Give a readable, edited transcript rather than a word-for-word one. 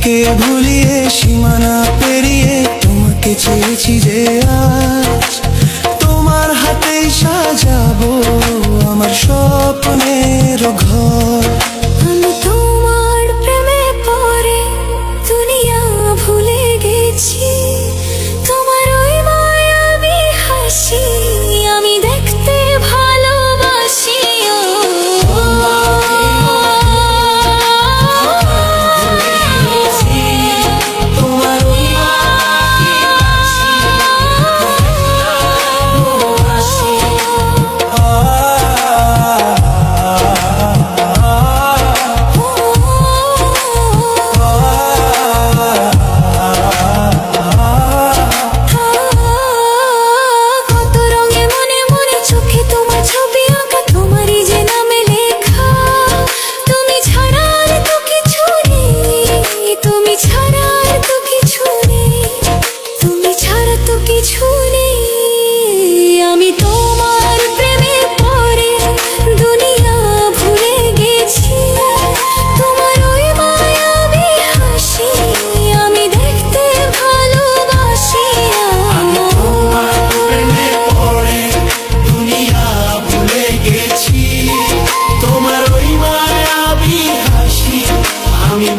নিজেকে ভুলিয়ে সীমানা পেরিয়ে তোমাকে চেয়েছি যে আজ তোমার হাতেই সাজাবো আমার স্বপ্নের ঘর। আমি তোমার প্রেমে পড়ে দুনিয়া ভুলে গেছি, তোমার ওই মায়াবী হাসি আমি দেখতে ভালোবাসি। আমি তোমার প্রেমে পড়ে দুনিয়া ভুলে গেছি, তোমার ওই মায়াবী হাসি আমি দেখতে ভালোবাসি। আমি তোমার প্রেমে পড়ে দুনিয়া ভুলে গেছি, তোমার ওই মায়াবী হাসি আমি